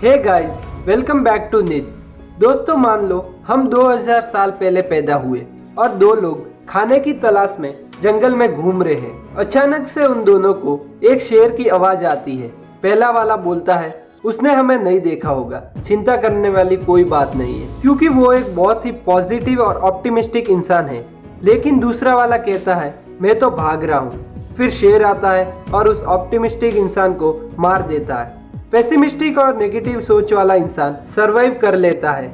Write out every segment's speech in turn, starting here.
Hey guys, welcome back to नित। दोस्तों, मान लो हम 2000 साल पहले पैदा हुए और दो लोग खाने की तलाश में जंगल में घूम रहे हैं। अचानक से उन दोनों को एक शेर की आवाज आती है। पहला वाला बोलता है, उसने हमें नहीं देखा होगा, चिंता करने वाली कोई बात नहीं है, क्योंकि वो एक बहुत ही पॉजिटिव और ऑप्टिमिस्टिक इंसान है। लेकिन दूसरा वाला कहता है, मैं तो भाग रहा हूँ। फिर शेर आता है और उस ऑप्टिमिस्टिक इंसान को मार देता है। पेसिमिस्टिक और नेगेटिव सोच वाला इंसान सरवाइव कर लेता है।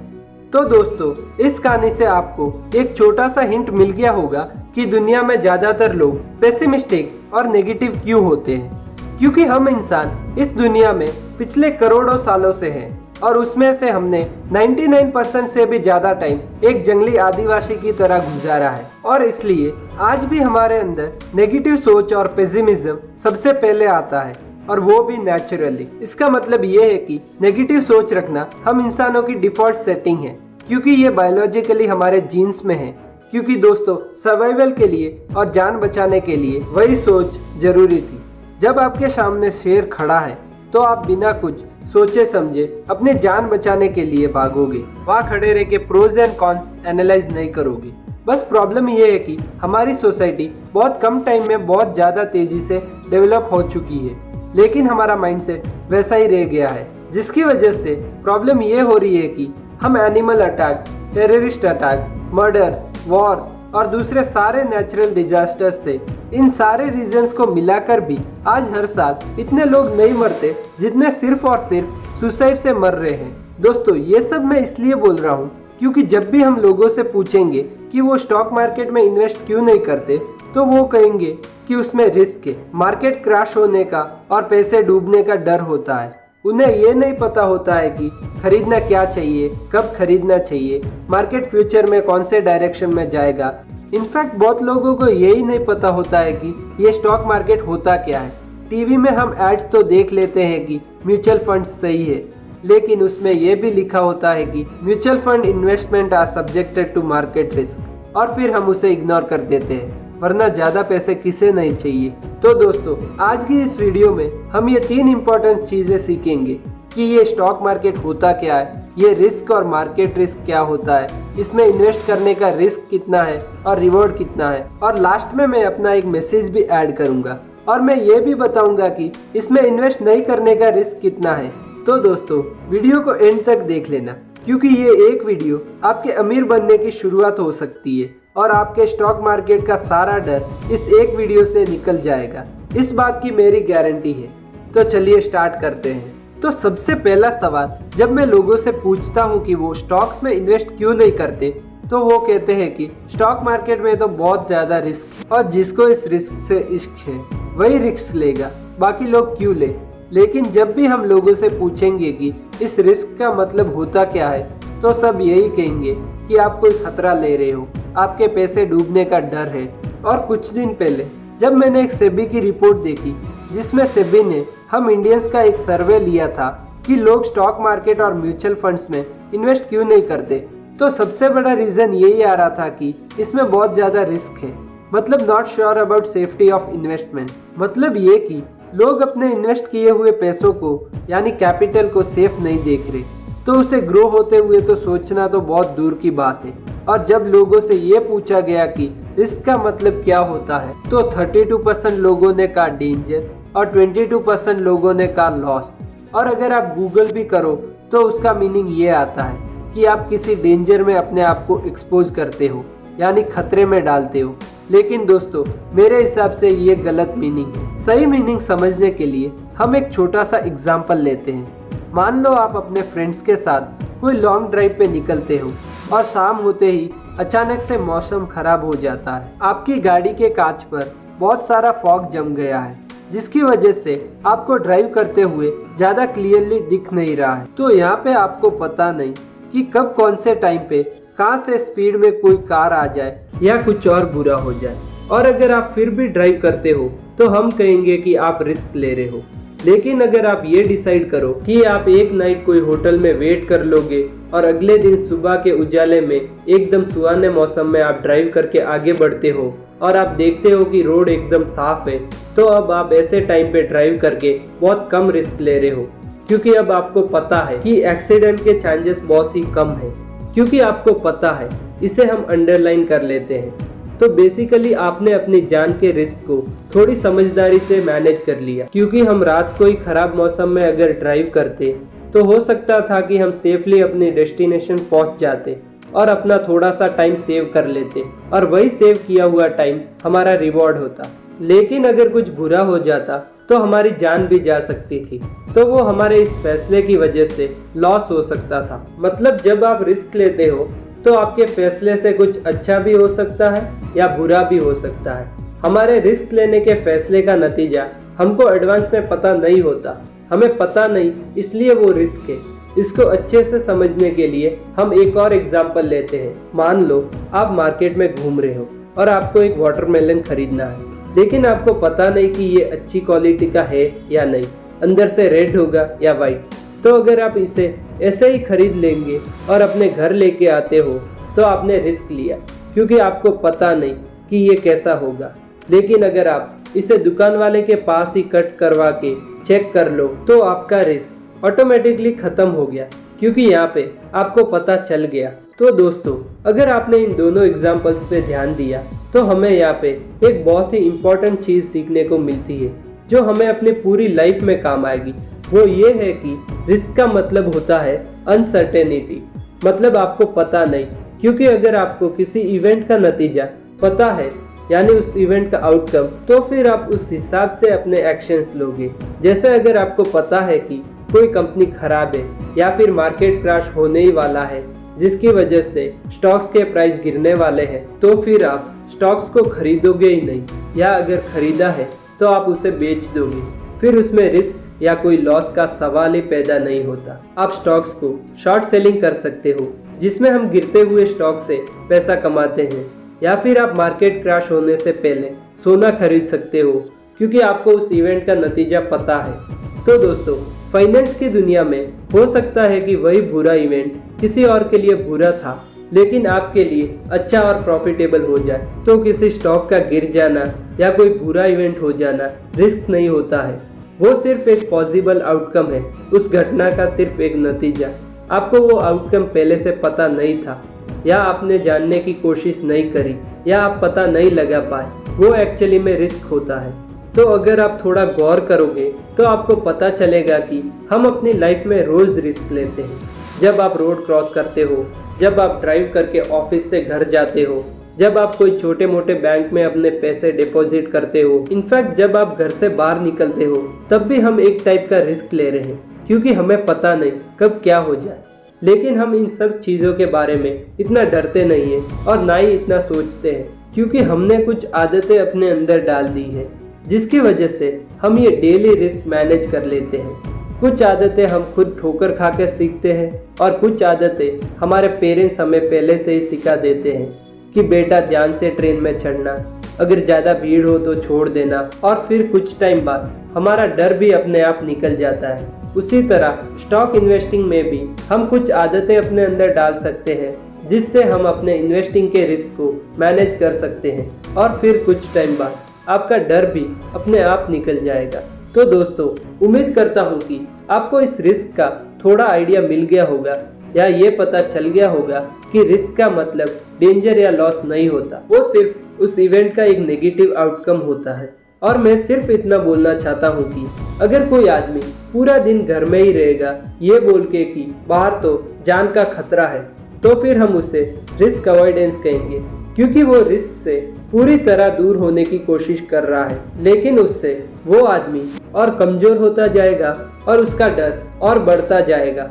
तो दोस्तों, इस कहानी से आपको एक छोटा सा हिंट मिल गया होगा कि दुनिया में ज्यादातर लोग पेसिमिस्टिक और नेगेटिव क्यों होते हैं। क्योंकि हम इंसान इस दुनिया में पिछले करोड़ों सालों से हैं और उसमें से हमने 99% से भी ज्यादा टाइम एक जंगली आदिवासी की तरह गुजारा है, और इसलिए आज भी हमारे अंदर नेगेटिव सोच और पेसिमिज्म सबसे पहले आता है, और वो भी नेचुरली। इसका मतलब ये है कि नेगेटिव सोच रखना हम इंसानों की डिफॉल्ट सेटिंग है, क्योंकि ये बायोलॉजिकली हमारे जीन्स में है। क्योंकि दोस्तों, सर्वाइवल के लिए और जान बचाने के लिए वही सोच जरूरी थी। जब आपके सामने शेर खड़ा है तो आप बिना कुछ सोचे समझे अपने जान बचाने के लिए भागोगे। वहाँ खड़े रह के प्रोज एंड कॉन्स एनालाइज नहीं करोगे। बस प्रॉब्लम ये है कि हमारी सोसाइटी बहुत कम टाइम में बहुत ज़्यादा तेजी से डेवलप हो चुकी है, लेकिन हमारा माइंडसेट वैसा ही रह गया है, जिसकी वजह से प्रॉब्लम ये हो रही है कि हम animal attacks, terrorist attacks, murders, Wars और दूसरे सारे नेचुरल डिजास्टर से, इन सारे रीजंस को मिलाकर भी आज हर साल इतने लोग नहीं मरते जितने सिर्फ और सिर्फ सुसाइड से मर रहे हैं। दोस्तों, ये सब मैं इसलिए बोल रहा हूँ क्योंकि जब भी हम लोगों से पूछेंगे कि वो स्टॉक मार्केट में इन्वेस्ट क्यों नहीं करते, तो वो कहेंगे कि उसमें रिस्क है, मार्केट क्रैश होने का और पैसे डूबने का डर होता है। उन्हें ये नहीं पता होता है कि खरीदना क्या चाहिए, कब खरीदना चाहिए, मार्केट फ्यूचर में कौन से डायरेक्शन में जाएगा। इनफैक्ट बहुत लोगों को यही नहीं पता होता है कि ये स्टॉक मार्केट होता क्या है। टीवी में हम एड्स तो देख लेते हैं कि म्यूचुअल फंड्स सही है, लेकिन उसमें यह भी लिखा होता है कि mutual fund investment are subjected to market risk, और फिर हम उसे इग्नोर कर देते हैं, वरना ज्यादा पैसे किसे नहीं चाहिए। तो दोस्तों, आज की इस वीडियो में हम ये 3 इंपॉर्टेंट चीजें सीखेंगे कि ये स्टॉक मार्केट होता क्या है, ये रिस्क और मार्केट रिस्क क्या होता है, इसमें इन्वेस्ट करने का रिस्क कितना है और रिवॉर्ड कितना है, और लास्ट में मैं अपना एक मैसेज भी ऐड करूंगा, और मैं ये भी बताऊंगा कि इसमें इन्वेस्ट नहीं करने का रिस्क कितना है। तो दोस्तों, वीडियो को एंड तक देख लेना, क्योंकि ये एक वीडियो आपके अमीर बनने की शुरुआत हो सकती है और आपके स्टॉक मार्केट का सारा डर इस एक वीडियो से निकल जाएगा। इस बात की मेरी गारंटी है। तो चलिए स्टार्ट करते हैं। तो सबसे पहला सवाल जब मैं लोगों से पूछता हूँ कि वो स्टॉक्स में इन्वेस्ट क्यों नहीं करते, तो वो कहते हैं कि स्टॉक मार्केट में तो बहुत ज़्यादा रिस्क, और जिसको इस रिस्क से इश्क है वही रिस्क लेगा, बाकी लोग क्यों ले। लेकिन जब भी हम लोगों से पूछेंगे कि इस रिस्क का मतलब होता क्या है, तो सब यही कहेंगे कि आप कोई खतरा ले रहे हो, आपके पैसे डूबने का डर है। और कुछ दिन पहले जब मैंने एक सेबी की रिपोर्ट देखी, जिसमें सेबी ने हम इंडियंस का एक सर्वे लिया था कि लोग स्टॉक मार्केट और म्यूचुअल फंड्स में इन्वेस्ट क्यों नहीं करते, तो सबसे बड़ा रीजन यही आ रहा था कि इसमें बहुत ज़्यादा रिस्क है। मतलब not sure about safety of investment. मतलब ये कि लोग अपने इन्वेस्ट किए हुए पैसों को यानी कैपिटल को सेफ नहीं देख रहे, तो उसे ग्रो होते हुए तो सोचना तो बहुत दूर की बात है। और जब लोगों से ये पूछा गया कि इसका मतलब क्या होता है, तो 32% लोगों ने कहा डेंजर और 22% लोगों ने कहा लॉस। और अगर आप गूगल भी करो तो उसका मीनिंग ये आता है कि आप किसी डेंजर में अपने आप को एक्सपोज करते हो, यानी खतरे में डालते हो। लेकिन दोस्तों, मेरे हिसाब से ये गलत मीनिंग है। सही मीनिंग समझने के लिए हम एक छोटा सा एग्जाम्पल लेते हैं। मान लो आप अपने फ्रेंड्स के साथ कोई लॉन्ग ड्राइव पे निकलते हो और शाम होते ही अचानक से मौसम खराब हो जाता है। आपकी गाड़ी के कांच पर बहुत सारा फॉग जम गया है, जिसकी वजह से आपको ड्राइव करते हुए ज़्यादा क्लियरली दिख नहीं रहा है। तो यहाँ पे आपको पता नहीं कि कब कौन से टाइम पे कहाँ से स्पीड में कोई कार आ जाए या कुछ और बुरा हो जाए। और अगर आप फिर भी ड्राइव करते हो तो हम कहेंगे कि आप रिस्क ले रहे हो। लेकिन अगर आप ये डिसाइड करो कि आप एक नाइट कोई होटल में वेट कर लोगे और अगले दिन सुबह के उजाले में एकदम सुहाने मौसम में आप ड्राइव करके आगे बढ़ते हो और आप देखते हो कि रोड एकदम साफ है, तो अब आप ऐसे टाइम पे ड्राइव करके बहुत कम रिस्क ले रहे हो, क्योंकि अब आपको पता है कि एक्सीडेंट के चांसेस बहुत ही कम है, क्योंकि आपको पता है। इसे हम अंडरलाइन कर लेते हैं। तो बेसिकली आपने अपनी जान के रिस्क को थोड़ी समझदारी से मैनेज कर लिया, क्योंकि हम रात कोई खराब मौसम में अगर ड्राइव करते तो हो सकता था कि हम सेफली अपनी डेस्टिनेशन पहुंच जाते और अपना थोड़ा सा टाइम सेव कर लेते, और वही सेव किया हुआ टाइम हमारा रिवॉर्ड होता। लेकिन अगर कुछ बुरा हो जाता तो हमारी जान भी जा सकती थी, तो वो हमारे इस फैसले की वजह से लॉस हो सकता था। मतलब जब आप रिस्क लेते हो तो आपके फैसले से कुछ अच्छा भी हो सकता है या बुरा भी हो सकता है। हमारे रिस्क लेने के फैसले का नतीजा हमको एडवांस में पता नहीं होता, हमें पता नहीं, इसलिए वो रिस्क है। इसको अच्छे से समझने के लिए हम एक और एग्जाम्पल लेते हैं। मान लो आप मार्केट में घूम रहे हो और आपको एक वाटरमेलन खरीदना है, लेकिन आपको पता नहीं कि ये अच्छी क्वालिटी का है या नहीं, अंदर से रेड होगा या वाइट। तो अगर आप इसे ऐसे ही खरीद लेंगे और अपने घर लेके आते हो तो आपने रिस्क लिया, क्योंकि आपको पता नहीं कि ये कैसा होगा। लेकिन अगर आप इसे दुकान वाले के पास ही कट करवा के चेक कर लो तो आपका रिस्क ऑटोमेटिकली खत्म हो गया, क्योंकि यहाँ पे आपको पता चल गया। तो दोस्तों, अगर आपने इन दोनों एग्जाम्पल्स पे ध्यान दिया तो हमें यहाँ पे एक बहुत ही इम्पोर्टेंट चीज़ सीखने को मिलती है, जो हमें अपनी पूरी लाइफ में काम आएगी। वो ये है कि रिस्क का मतलब होता है अनसर्टेनिटी, मतलब आपको पता नहीं। क्योंकि अगर आपको किसी इवेंट का नतीजा पता है, यानी उस इवेंट का आउटकम, तो फिर आप उस हिसाब से अपने एक्शंस लोगे। जैसे अगर आपको पता है कि कोई कंपनी खराब है या फिर मार्केट क्रैश होने ही वाला है, जिसकी वजह से स्टॉक्स के प्राइस गिरने वाले हैं, तो फिर आप स्टॉक्स को खरीदोगे ही नहीं, या अगर खरीदा है तो आप उसे बेच दोगे। फिर उसमें रिस्क या कोई लॉस का सवाल ही पैदा नहीं होता। आप स्टॉक्स को शॉर्ट सेलिंग कर सकते हो, जिसमें हम गिरते हुए स्टॉक से पैसा कमाते हैं, या फिर आप मार्केट क्रैश होने से पहले सोना खरीद सकते हो, क्योंकि आपको उस इवेंट का नतीजा पता है। तो दोस्तों, फाइनेंस की दुनिया में हो सकता है कि वही बुरा इवेंट किसी और के लिए बुरा था, लेकिन आपके लिए अच्छा और प्रॉफिटेबल हो जाए। तो किसी स्टॉक का गिर जाना या कोई बुरा इवेंट हो जाना रिस्क नहीं होता है, वो सिर्फ एक पॉसिबल आउटकम है, उस घटना का सिर्फ एक नतीजा। आपको वो आउटकम पहले से पता नहीं था, या आपने जानने की कोशिश नहीं करी, या आप पता नहीं लगा पाए, वो एक्चुअली में रिस्क होता है। तो अगर आप थोड़ा गौर करोगे तो आपको पता चलेगा कि हम अपनी लाइफ में रोज़ रिस्क लेते हैं। जब आप रोड क्रॉस करते हो, जब आप ड्राइव करके ऑफिस से घर जाते हो, जब आप कोई छोटे मोटे बैंक में अपने पैसे डिपॉजिट करते हो, इनफैक्ट जब आप घर से बाहर निकलते हो, तब भी हम एक टाइप का रिस्क ले रहे हैं, क्योंकि हमें पता नहीं कब क्या हो जाए। लेकिन हम इन सब चीज़ों के बारे में इतना डरते नहीं हैं और ना ही इतना सोचते हैं, क्योंकि हमने कुछ आदतें अपने अंदर डाल दी हैं, जिसकी वजह से हम ये डेली रिस्क मैनेज कर लेते हैं। कुछ आदतें हम खुद ठोकर खा के सीखते हैं, और कुछ आदतें हमारे पेरेंट्स हमें पहले से ही सिखा देते हैं कि बेटा ध्यान से ट्रेन में चढ़ना, अगर ज़्यादा भीड़ हो तो छोड़ देना, और फिर कुछ टाइम बाद हमारा डर भी अपने आप निकल जाता है। उसी तरह स्टॉक इन्वेस्टिंग में भी हम कुछ आदतें अपने अंदर डाल सकते हैं, जिससे हम अपने इन्वेस्टिंग के रिस्क को मैनेज कर सकते हैं, और फिर कुछ टाइम बाद आपका डर भी अपने आप निकल जाएगा। तो दोस्तों, उम्मीद करता हूँ कि आपको इस रिस्क का थोड़ा आइडिया मिल गया होगा, या ये पता चल गया होगा कि रिस्क का मतलब डेंजर या लॉस नहीं होता, वो सिर्फ उस इवेंट का एक नेगेटिव आउटकम होता है। और मैं सिर्फ इतना बोलना चाहता हूँ कि अगर कोई आदमी पूरा दिन घर में ही रहेगा ये बोल के कि बाहर तो जान का खतरा है, तो फिर हम उसे रिस्क अवॉइडेंस कहेंगे, क्योंकि वो रिस्क से पूरी तरह दूर होने की कोशिश कर रहा है। लेकिन उससे वो आदमी और कमजोर होता जाएगा और उसका डर और बढ़ता जाएगा।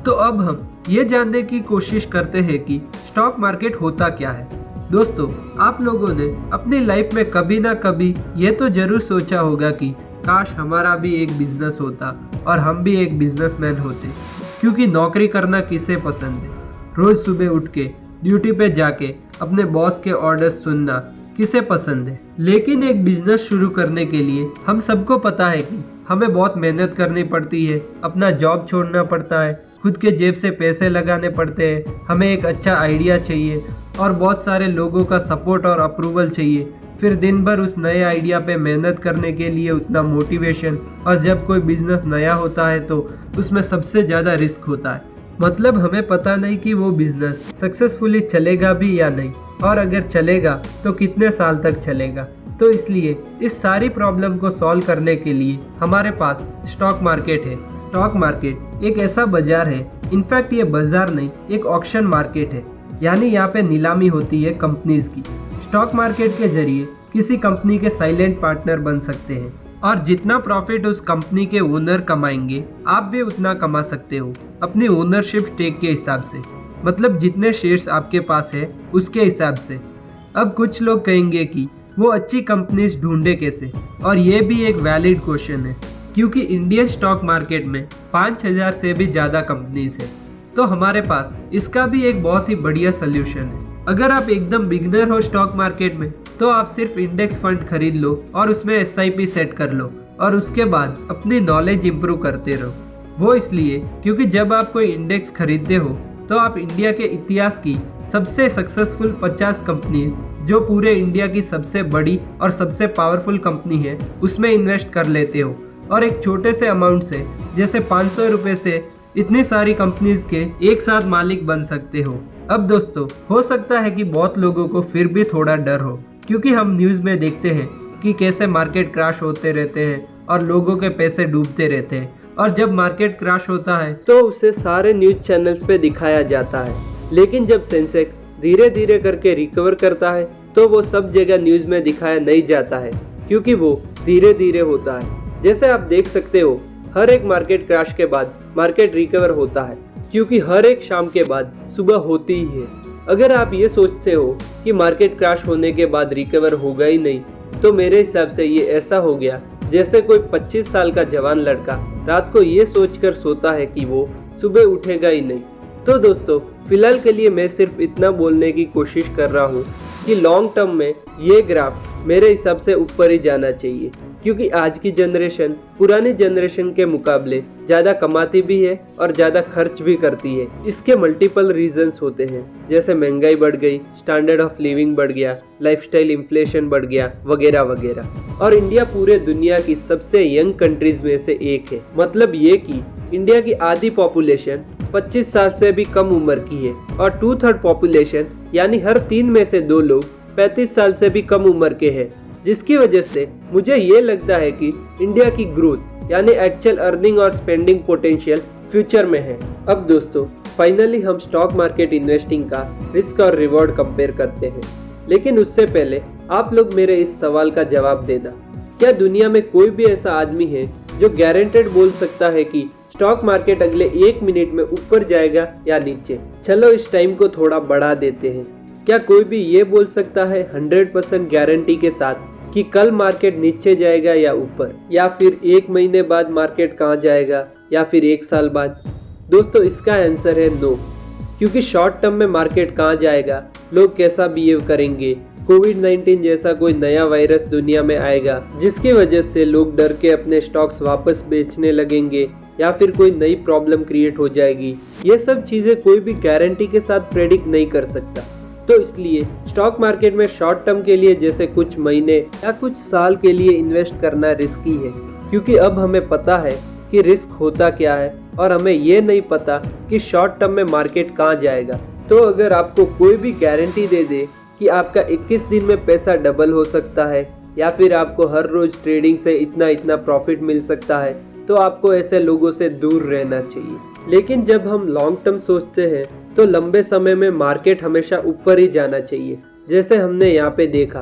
तो अब हम ये जानने की कोशिश करते हैं कि स्टॉक मार्केट होता क्या है। दोस्तों, आप लोगों ने अपनी लाइफ में कभी ना कभी ये तो जरूर सोचा होगा कि काश हमारा भी एक बिजनेस होता और हम भी एक बिजनेसमैन होते, क्योंकि नौकरी करना किसे पसंद है। रोज सुबह उठ के ड्यूटी पे जाके अपने बॉस के ऑर्डर्स सुनना किसे पसंद है। लेकिन एक बिजनेस शुरू करने के लिए हम सबको पता है कि हमें बहुत मेहनत करनी पड़ती है, अपना जॉब छोड़ना पड़ता है, खुद के जेब से पैसे लगाने पड़ते हैं, हमें एक अच्छा आइडिया चाहिए और बहुत सारे लोगों का सपोर्ट और अप्रूवल चाहिए, फिर दिन भर उस नए आइडिया पे मेहनत करने के लिए उतना मोटिवेशन, और जब कोई बिजनेस नया होता है तो उसमें सबसे ज़्यादा रिस्क होता है। मतलब हमें पता नहीं कि वो बिजनेस सक्सेसफुली चलेगा भी या नहीं, और अगर चलेगा तो कितने साल तक चलेगा। तो इसलिए इस सारी प्रॉब्लम को सॉल्व करने के लिए हमारे पास स्टॉक मार्केट है। स्टॉक मार्केट एक ऐसा बाजार है, इनफैक्ट ये बाजार नहीं, एक ऑक्शन मार्केट है, यानी यहाँ पे नीलामी होती है कंपनीज की। स्टॉक मार्केट के जरिए किसी कंपनी के साइलेंट पार्टनर बन सकते हैं, और जितना प्रॉफिट उस कंपनी के ओनर कमाएंगे आप भी उतना कमा सकते हो अपनी ओनरशिप स्टेक के हिसाब से, मतलब जितने शेयर्स आपके पास है उसके हिसाब से। अब कुछ लोग कहेंगे कि वो अच्छी कंपनीज ढूंढे कैसे, और ये भी एक वैलिड क्वेश्चन है, क्योंकि इंडियन स्टॉक मार्केट में 5000 से भी ज़्यादा कंपनीज है। तो हमारे पास इसका भी एक बहुत ही बढ़िया सोल्यूशन है। अगर आप एकदम बिगनर हो स्टॉक मार्केट में तो आप सिर्फ इंडेक्स फंड खरीद लो और उसमें SIP सेट कर लो, और उसके बाद अपनी नॉलेज इंप्रूव करते रहो। वो इसलिए क्योंकि जब आप कोई इंडेक्स खरीदते हो तो आप इंडिया के इतिहास की सबसे सक्सेसफुल 50 कंपनी जो पूरे इंडिया की सबसे बड़ी और सबसे पावरफुल कंपनी है उसमें इन्वेस्ट कर लेते हो, और एक छोटे से अमाउंट से जैसे 500 रुपये से इतनी सारी कंपनीज के एक साथ मालिक बन सकते हो। अब दोस्तों, हो सकता है कि बहुत लोगों को फिर भी थोड़ा डर हो, क्योंकि हम न्यूज़ में देखते हैं कि कैसे मार्केट क्रैश होते रहते हैं और लोगों के पैसे डूबते रहते हैं, और जब मार्केट क्रैश होता है तो उसे सारे न्यूज़ चैनल्स पे दिखाया जाता है। लेकिन जब सेंसेक्स धीरे धीरे करके रिकवर करता है तो वो सब जगह न्यूज़ में दिखाया नहीं जाता है, क्योंकि वो धीरे धीरे होता है। जैसे आप देख सकते हो, हर एक मार्केट क्रैश के बाद मार्केट रिकवर होता है, क्योंकि हर एक शाम के बाद सुबह होती ही है। अगर आप ये सोचते हो कि मार्केट क्रैश होने के बाद रिकवर होगा ही नहीं, तो मेरे हिसाब से ये ऐसा हो गया जैसे कोई 25 साल का जवान लड़का रात को ये सोचकर सोता है कि वो सुबह उठेगा ही नहीं। तो दोस्तों, फिलहाल के लिए मैं सिर्फ इतना बोलने की कोशिश कर रहा हूँ कि लॉन्ग टर्म में ये ग्राफ मेरे हिसाब से ऊपर ही जाना चाहिए, क्योंकि आज की जनरेशन पुरानी जनरेशन के मुकाबले ज़्यादा कमाती भी है और ज़्यादा खर्च भी करती है। इसके मल्टीपल रीजंस होते हैं, जैसे महंगाई बढ़ गई, स्टैंडर्ड ऑफ लिविंग बढ़ गया, लाइफस्टाइल इन्फ्लेशन बढ़ गया, वगैरह वगैरह। और इंडिया पूरे दुनिया की सबसे यंग कंट्रीज में से एक है। मतलब ये कि इंडिया की आधी पॉपुलेशन 25 साल से भी कम उम्र की है, और 2/3 पॉपुलेशन यानी हर 3 में से 2 लोग 35 साल से भी कम उम्र के हैं, जिसकी वजह से मुझे ये लगता है कि इंडिया की ग्रोथ यानी एक्चुअल अर्निंग और स्पेंडिंग पोटेंशियल फ्यूचर में है। अब दोस्तों, फाइनली हम स्टॉक मार्केट इन्वेस्टिंग का रिस्क और रिवॉर्ड कंपेयर करते हैं, लेकिन उससे पहले आप लोग मेरे इस सवाल का जवाब देना। क्या दुनिया में कोई भी ऐसा आदमी है जो गारंटेड बोल सकता है कि स्टॉक मार्केट अगले 1 मिनट में ऊपर जाएगा या नीचे? चलो इस टाइम को थोड़ा बढ़ा देते हैं। क्या कोई भी ये बोल सकता है 100% गारंटी के साथ कि कल मार्केट नीचे जाएगा या ऊपर, या फिर 1 महीने बाद मार्केट कहाँ जाएगा, या फिर 1 साल बाद? दोस्तों, इसका आंसर है नो, क्योंकि शॉर्ट टर्म में मार्केट कहाँ जाएगा, लोग कैसा बिहेव करेंगे, कोविड-19 जैसा कोई नया वायरस दुनिया में आएगा जिसकी वजह से लोग डर के अपने स्टॉक्स वापस बेचने लगेंगे, या फिर कोई नई प्रॉब्लम क्रिएट हो जाएगी, ये सब चीजें कोई भी गारंटी के साथ प्रेडिक्ट नहीं कर सकता। तो इसलिए स्टॉक मार्केट में शॉर्ट टर्म के लिए जैसे कुछ महीने या कुछ साल के लिए इन्वेस्ट करना रिस्की है, क्योंकि अब हमें पता है कि रिस्क होता क्या है, और हमें ये नहीं पता कि शॉर्ट टर्म में मार्केट कहाँ जाएगा। तो अगर आपको कोई भी गारंटी दे दे कि आपका 21 दिन में पैसा डबल हो सकता है, या फिर आपको हर रोज ट्रेडिंग से इतना इतना प्रॉफिट मिल सकता है, तो आपको ऐसे लोगों से दूर रहना चाहिए। लेकिन जब हम लॉन्ग टर्म सोचते हैं तो लंबे समय में मार्केट हमेशा ऊपर ही जाना चाहिए, जैसे हमने यहाँ पे देखा।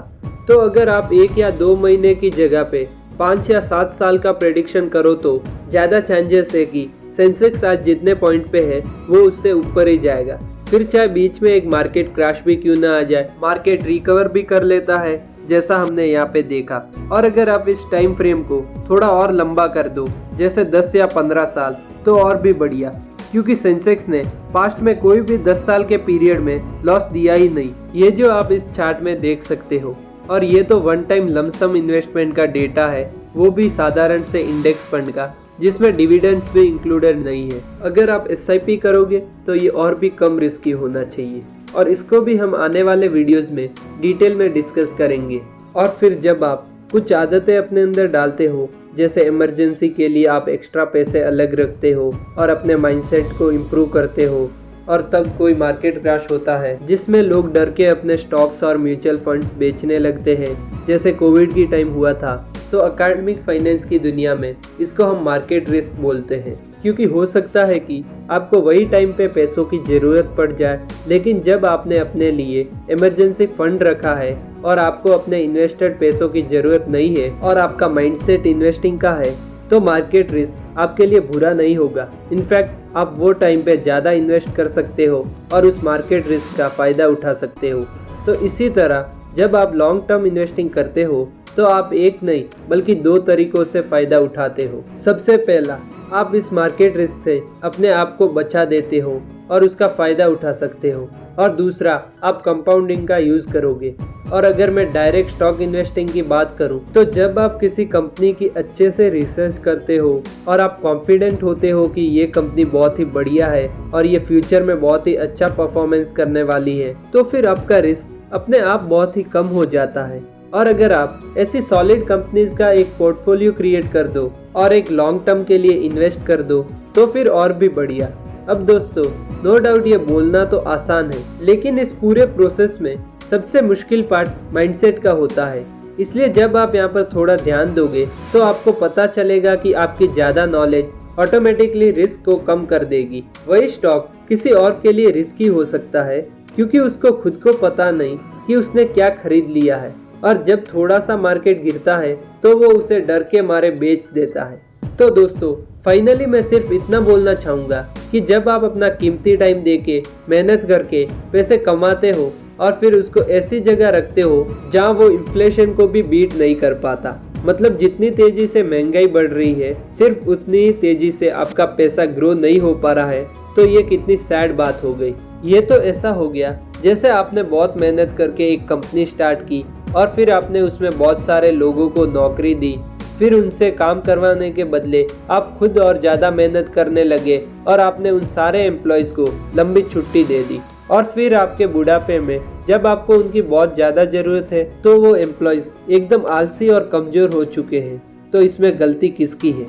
तो अगर आप 1 या 2 महीने की जगह पे 5 या 7 साल का प्रेडिक्शन करो तो ज़्यादा चांसेस है कि सेंसेक्स आज जितने पॉइंट पे है वो उससे ऊपर ही जाएगा। फिर चाहे बीच में एक मार्केट क्रैश भी क्यों ना आ जाए, मार्केट रिकवर भी कर लेता है, जैसा हमने यहाँ पे देखा। और अगर आप इस टाइम फ्रेम को थोड़ा और लंबा कर दो, जैसे 10 या 15 साल, तो और भी बढ़िया, क्योंकि सेंसेक्स ने पास्ट में कोई भी 10 साल के पीरियड में लॉस दिया ही नहीं, ये जो आप इस चार्ट में देख सकते हो। और ये तो वन टाइम लमसम इन्वेस्टमेंट का डेटा है, वो भी साधारण से इंडेक्स फंड का, जिसमें डिविडेंड्स भी इंक्लूडेड नहीं है। अगर आप SIP करोगे तो ये और भी कम रिस्की होना चाहिए, और इसको भी हम आने वाले वीडियोस में डिटेल में डिस्कस करेंगे। और फिर जब आप कुछ आदतें अपने अंदर डालते हो, जैसे इमरजेंसी के लिए आप एक्स्ट्रा पैसे अलग रखते हो और अपने माइंडसेट को इम्प्रूव करते हो, और तब कोई मार्केट क्रैश होता है जिसमें लोग डर के अपने स्टॉक्स और म्यूचुअल फंड्स बेचने लगते हैं, जैसे कोविड की टाइम हुआ था, तो एकेडमिक फाइनेंस की दुनिया में इसको हम मार्केट रिस्क बोलते हैं। क्योंकि हो सकता है कि आपको वही टाइम पे पैसों की ज़रूरत पड़ जाए, लेकिन जब आपने अपने लिए इमरजेंसी फंड रखा है और आपको अपने इन्वेस्टेड पैसों की ज़रूरत नहीं है और आपका माइंडसेट इन्वेस्टिंग का है, तो मार्केट रिस्क आपके लिए बुरा नहीं होगा। इनफैक्ट आप वो टाइम पे ज़्यादा इन्वेस्ट कर सकते हो और उस मार्केट रिस्क का फ़ायदा उठा सकते हो। तो इसी तरह जब आप लॉन्ग टर्म इन्वेस्टिंग करते हो तो आप एक नहीं बल्कि दो तरीकों से फ़ायदा उठाते हो। सबसे पहला, आप इस मार्केट रिस्क से अपने आप को बचा देते हो और उसका फ़ायदा उठा सकते हो, और दूसरा, आप कंपाउंडिंग का यूज़ करोगे। और अगर मैं डायरेक्ट स्टॉक इन्वेस्टिंग की बात करूं, तो जब आप किसी कंपनी की अच्छे से रिसर्च करते हो और आप कॉन्फिडेंट होते हो कि ये कंपनी बहुत ही बढ़िया है और ये फ्यूचर में बहुत ही अच्छा परफॉर्मेंस करने वाली है, तो फिर आपका रिस्क अपने आप बहुत ही कम हो जाता है। और अगर आप ऐसी सॉलिड कंपनीज का एक पोर्टफोलियो क्रिएट कर दो और एक लॉन्ग टर्म के लिए इन्वेस्ट कर दो, तो फिर और भी बढ़िया। अब दोस्तों, नो डाउट ये बोलना तो आसान है, लेकिन इस पूरे प्रोसेस में सबसे मुश्किल पार्ट माइंडसेट का होता है। इसलिए जब आप यहाँ पर थोड़ा ध्यान दोगे तो आपको पता चलेगा कि आपकी ज़्यादा नॉलेज ऑटोमेटिकली रिस्क को कम कर देगी। वही स्टॉक किसी और के लिए रिस्की हो सकता है क्योंकि उसको खुद को पता नहीं कि उसने क्या खरीद लिया है, और जब थोड़ा सा मार्केट गिरता है तो वो उसे डर के मारे बेच देता है। तो दोस्तों, फाइनली मैं सिर्फ इतना बोलना चाहूँगा कि जब आप अपना कीमती टाइम देके मेहनत करके पैसे कमाते हो और फिर उसको ऐसी जगह रखते हो जहाँ वो इन्फ्लेशन को भी बीट नहीं कर पाता, मतलब जितनी तेजी से महंगाई बढ़ रही है सिर्फ उतनी ही तेजी से आपका पैसा ग्रो नहीं हो पा रहा है, तो ये कितनी सैड बात हो गई। ये तो ऐसा हो गया जैसे आपने बहुत मेहनत करके एक कंपनी स्टार्ट की और फिर आपने उसमें बहुत सारे लोगों को नौकरी दी, फिर उनसे काम करवाने के बदले आप खुद और ज़्यादा मेहनत करने लगे और आपने उन सारे एम्प्लॉयज़ को लंबी छुट्टी दे दी, और फिर आपके बुढ़ापे में जब आपको उनकी बहुत ज़्यादा ज़रूरत है तो वो एम्प्लॉयज़ एकदम आलसी और कमज़ोर हो चुके हैं। तो इसमें गलती किसकी है?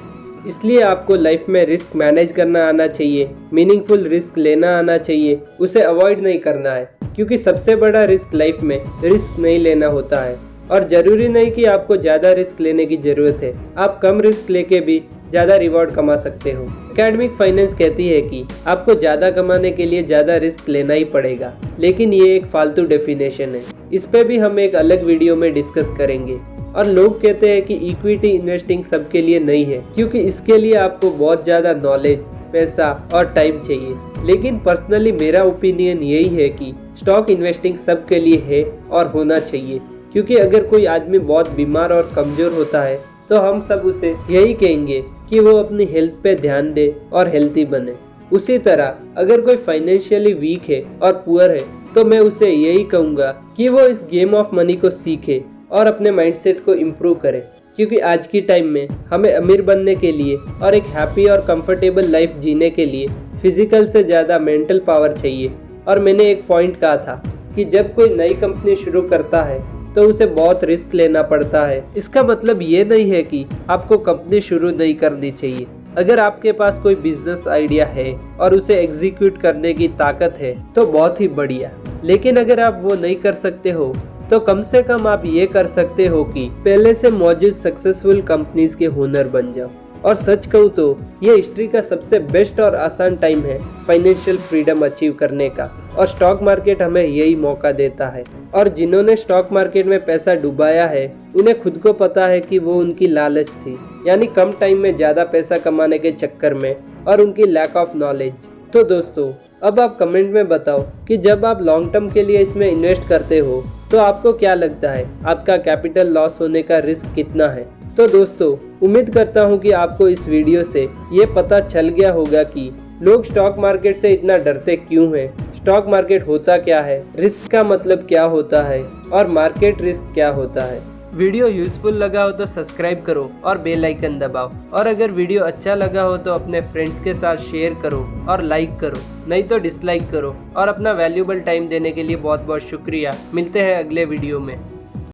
इसलिए आपको लाइफ में रिस्क मैनेज करना आना चाहिए, मीनिंगफुल रिस्क लेना आना चाहिए, उसे अवॉइड नहीं करना है, क्योंकि सबसे बड़ा रिस्क लाइफ में रिस्क नहीं लेना होता है। और ज़रूरी नहीं कि आपको ज़्यादा रिस्क लेने की ज़रूरत है, आप कम रिस्क लेके भी ज़्यादा रिवॉर्ड कमा सकते हो। एकेडमिक फाइनेंस कहती है कि आपको ज़्यादा कमाने के लिए ज़्यादा रिस्क लेना ही पड़ेगा, लेकिन ये एक फालतू डेफिनेशन है। इस पे भी हम एक अलग वीडियो में डिस्कस करेंगे। और लोग कहते हैं कि इक्विटी इन्वेस्टिंग सबके लिए नहीं है, क्योंकि इसके लिए आपको बहुत ज़्यादा नॉलेज, पैसा और टाइम चाहिए। लेकिन पर्सनली मेरा ओपिनियन यही है कि स्टॉक इन्वेस्टिंग सबके लिए है और होना चाहिए, क्योंकि अगर कोई आदमी बहुत बीमार और कमज़ोर होता है तो हम सब उसे यही कहेंगे कि वो अपनी हेल्थ पे ध्यान दे और हेल्थी बने। उसी तरह अगर कोई फाइनेंशियली वीक है और पुअर है तो मैं उसे यही कहूँगा कि वो इस गेम ऑफ मनी को सीखे और अपने माइंडसेट को इम्प्रूव करे, क्योंकि आज की टाइम में हमें अमीर बनने के लिए और एक हैप्पी और कंफर्टेबल लाइफ जीने के लिए फिजिकल से ज़्यादा मेंटल पावर चाहिए। और मैंने एक पॉइंट कहा था कि जब कोई नई कंपनी शुरू करता है तो उसे बहुत रिस्क लेना पड़ता है। इसका मतलब ये नहीं है कि आपको कंपनी शुरू नहीं करनी चाहिए। अगर आपके पास कोई बिजनेस आइडिया है और उसे एग्जीक्यूट करने की ताकत है तो बहुत ही बढ़िया, लेकिन अगर आप वो नहीं कर सकते हो तो कम से कम आप ये कर सकते हो कि पहले से मौजूद सक्सेसफुल कंपनीज के ओनर बन जाओ। और सच कहूँ तो ये हिस्ट्री का सबसे बेस्ट और आसान टाइम है फाइनेंशियल फ्रीडम अचीव करने का, और स्टॉक मार्केट हमें यही मौका देता है। और जिन्होंने स्टॉक मार्केट में पैसा डुबाया है उन्हें खुद को पता है कि वो उनकी लालच थी, यानी कम टाइम में ज़्यादा पैसा कमाने के चक्कर में, और उनकी लैक ऑफ नॉलेज। तो दोस्तों, अब आप कमेंट में बताओ कि जब आप लॉन्ग टर्म के लिए इसमें इन्वेस्ट करते हो तो आपको क्या लगता है, आपका कैपिटल लॉस होने का रिस्क कितना है? तो दोस्तों, उम्मीद करता हूँ कि आपको इस वीडियो से ये पता चल गया होगा कि लोग स्टॉक मार्केट से इतना डरते क्यों हैं, स्टॉक मार्केट होता क्या है, रिस्क का मतलब क्या होता है और मार्केट रिस्क क्या होता है। वीडियो यूज़फुल लगा हो तो सब्सक्राइब करो और बेल आइकन दबाओ, और अगर वीडियो अच्छा लगा हो तो अपने फ्रेंड्स के साथ शेयर करो और लाइक करो, नहीं तो डिसलाइक करो। और अपना वैल्यूबल टाइम देने के लिए बहुत बहुत शुक्रिया। मिलते हैं अगले वीडियो में।